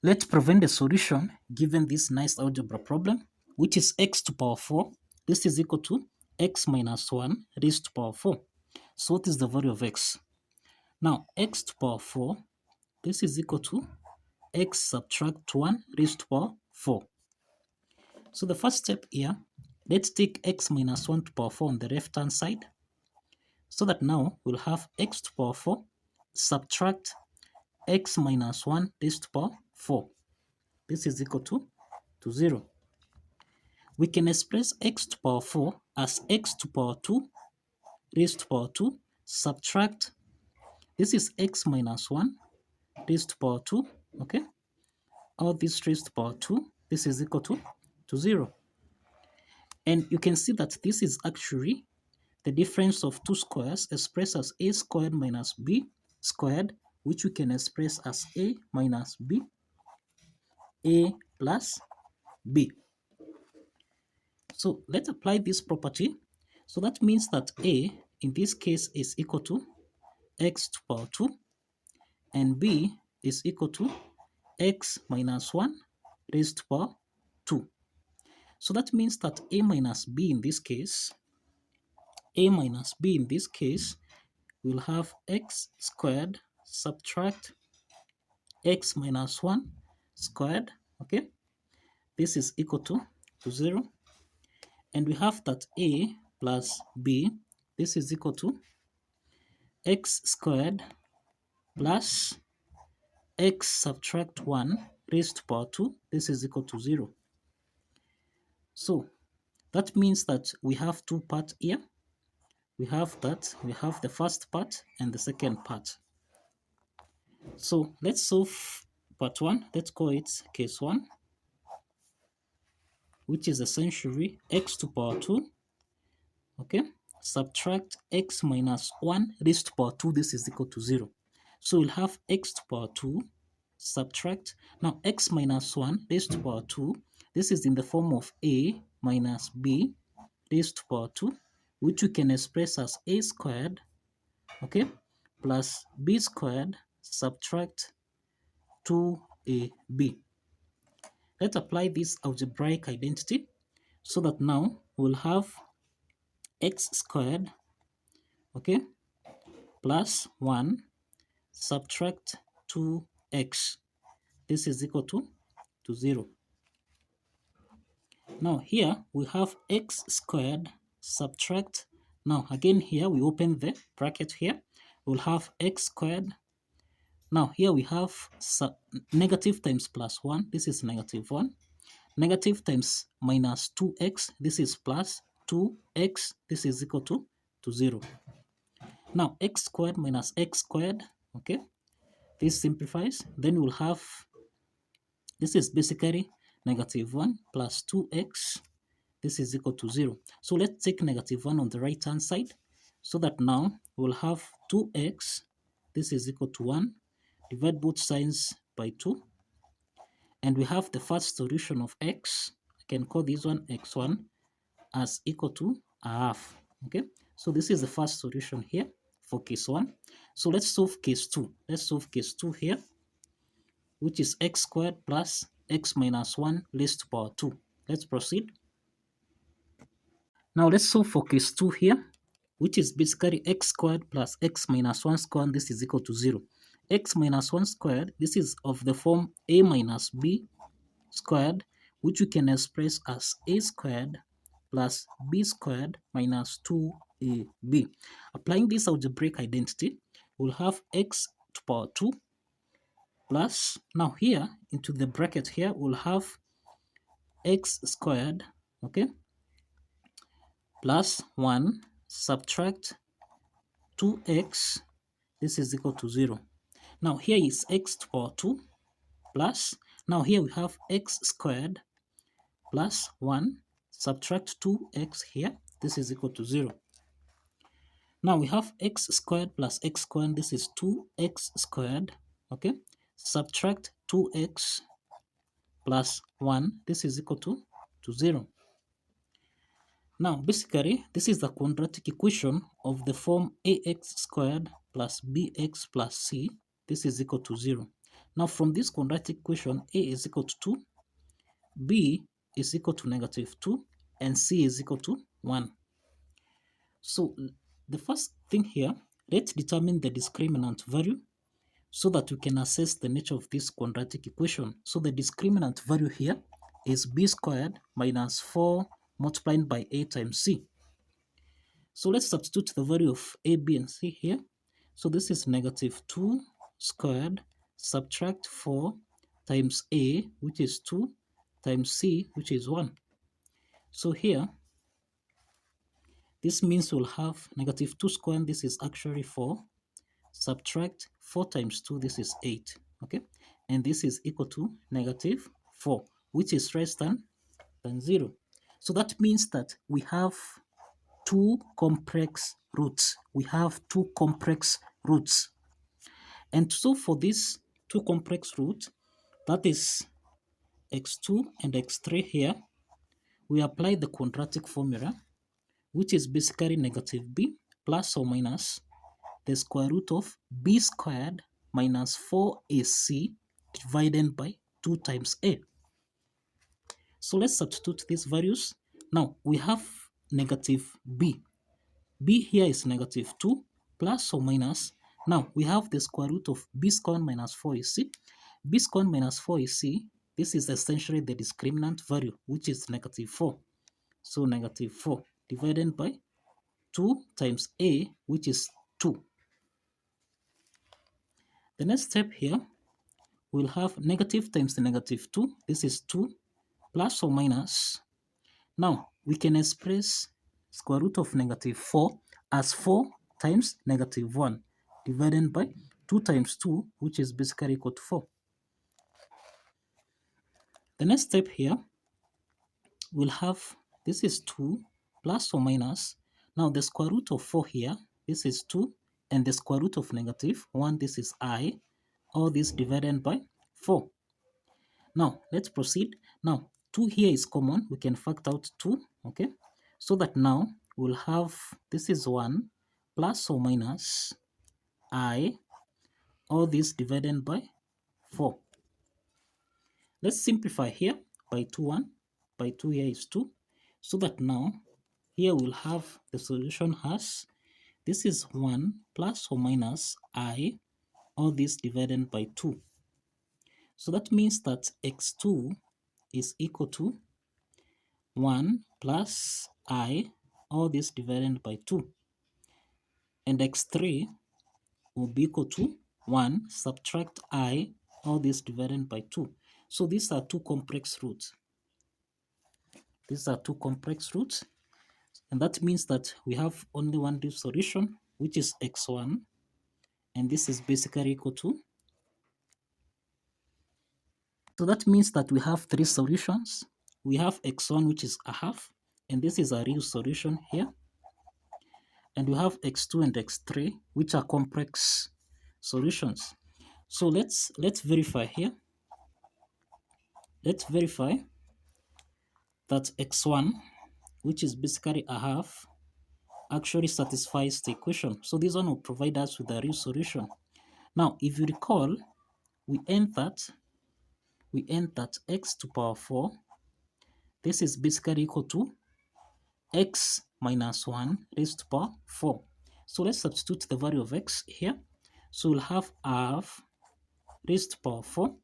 Let's prevent the solution given this nice algebra problem, which is x to power 4. This is equal to x minus 1 raised to power 4. So what is the value of x? Now, x to power 4, this is equal to x subtract 1 raised to power 4. So the first step here, let's take x minus 1 to power 4 on the left-hand side. So that now we'll have x to power 4 subtract x minus 1 raised to power 4. This is equal to 0. We can express x to power 4 as x to power 2 raised to power 2 subtract, this is x minus 1 raised to power 2, okay? All this raised to power 2, this is equal to 0. And you can see that this is actually the difference of two squares expressed as a squared minus b squared, which we can express as a minus b, a plus b. So let's apply this property. So that means that a in this case is equal to x to power 2 and b is equal to x minus 1 raised to power 2. So that means that a minus b in this case, will have x squared subtract x minus 1 squared, okay? This is equal to 0. And we have that a plus b, this is equal to x squared plus x subtract 1 raised to power 2, this is equal to 0. So that means that we have two parts here. We have the first part and the second part. So let's solve part 1. Let's call it case 1, which is essentially x to power 2, okay, subtract x minus 1 raised to power 2, this is equal to 0. So we'll have x to power 2 subtract, now x minus 1 raised to power 2, this is in the form of a minus b raised to power 2, which we can express as a squared, okay, plus b squared subtract 2ab. Let's apply this algebraic identity so that now we'll have x squared, okay, plus 1 subtract 2x. This is equal to 0. Now here we have x squared subtract, now again here we open the bracket here, we'll have x squared. Now here we have negative times plus 1, this is negative 1. Negative times minus 2x, this is plus 2x, this is equal to 0. Now x squared minus x squared, okay, this simplifies. Then we'll have, this is basically negative 1 plus 2x, this is equal to 0. So let's take negative 1 on the right hand side, so that now we'll have 2x, this is equal to 1. Divide both sides by 2. And we have the first solution of x. I can call this one x1 as equal to a half. Okay, so this is the first solution here for case 1. So let's solve case 2. Let's solve case 2 here, which is x squared plus x minus 1 raised to power 2. Let's proceed. Now let's solve for case 2 here, which is basically x squared plus x minus 1 squared, this is equal to 0. X minus 1 squared, this is of the form a minus b squared, which we can express as a squared plus b squared minus 2ab. Applying this algebraic identity, we'll have x to power 2 plus, now here into the bracket here, we'll have x squared, okay, plus 1 subtract 2x, this is equal to 0. Now here is x to power 2 plus, now here we have x squared plus 1 subtract 2x here, this is equal to 0. Now we have x squared plus x squared, this is 2x squared, okay, subtract 2x plus 1, this is equal to 0. Now basically this is the quadratic equation of the form ax squared plus bx plus c, this is equal to 0. Now from this quadratic equation, a is equal to 2, b is equal to -2, and c is equal to 1. So the first thing here, let's determine the discriminant value so that we can assess the nature of this quadratic equation. So the discriminant value here is b squared minus 4 multiplied by a times c. So let's substitute the value of a, b, and c here. So this is -2 squared subtract 4 times a, which is 2, times c, which is 1. So here, this means we'll have -2 squared, this is actually 4, subtract 4 times 2, this is 8, okay? And this is equal to -4, which is less than 0. So that means that we have two complex roots. We have two complex roots. And so for this two complex root, that is x2 and x3 here, we apply the quadratic formula, which is basically -b plus or minus the square root of b squared minus 4ac divided by 2 times a. So let's substitute these values. Now we have -b. b here is -2 plus or minus. Now we have the square root of b squared minus 4ac. b squared minus 4ac, this is essentially the discriminant value, which is -4. So -4 divided by 2 times a, which is 2. The next step here, we'll have negative times the -2. This is 2 plus or minus. Now we can express square root of -4 as 4 times -1 divided by 2 times 2, which is basically equal to 4. The next step here, we'll have, this is 2 plus or minus. Now the square root of 4 here, this is 2, and the square root of -1, this is I, all this divided by 4. Now let's proceed. Now 2 here is common, we can factor out 2, okay? So that now we'll have, this is 1 plus or minus I, all this divided by 4. Let's simplify here by 2, 1, by 2 here is 2, so that now here we'll have the solution as, this is 1 plus or minus I, all this divided by 2. So that means that x2 is equal to 1 plus I, all this divided by 2. And x3 will be equal to 1 subtract I, all this divided by 2. So these are two complex roots. These are two complex roots. And that means that we have only one solution, which is x1. And this is basically equal to. So that means that we have three solutions. We have x1, which is a half. And this is a real solution here. And we have x2 and x3, which are complex solutions. So let's verify here. Let's verify that x1, which is basically a half, actually satisfies the equation. So this one will provide us with a real solution. Now, if you recall, we end that x to power 4, this is basically equal to x minus 1 raised to power 4. So let's substitute the value of x here. So we'll have half raised to power 4.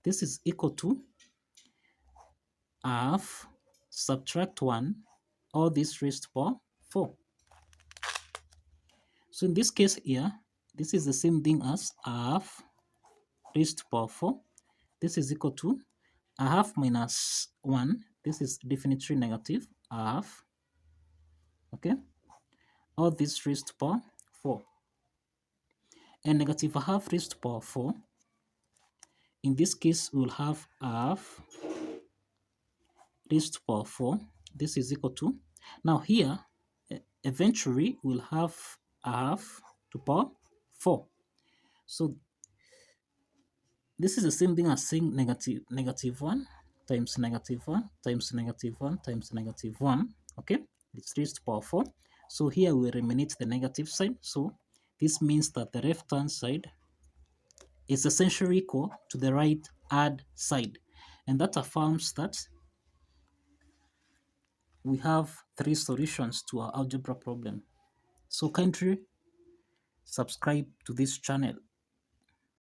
This is equal to half subtract 1, all this raised to power 4. So in this case here, this is the same thing as half raised to power 4. This is equal to a half minus 1. This is definitely negative, half. Okay? All this raised to power 4. And negative a half raised to power 4. In this case, we'll have half raised to power 4. This is equal to, now here, eventually we'll have half to power 4. So this is the same thing as saying negative 1 times -1 times -1 times -1. Okay, it's raised to power 4. So here we eliminate the negative sign. So this means that the left hand side is essentially equal to the right hand side. And that affirms that we have three solutions to our algebra problem. So kindly subscribe to this channel.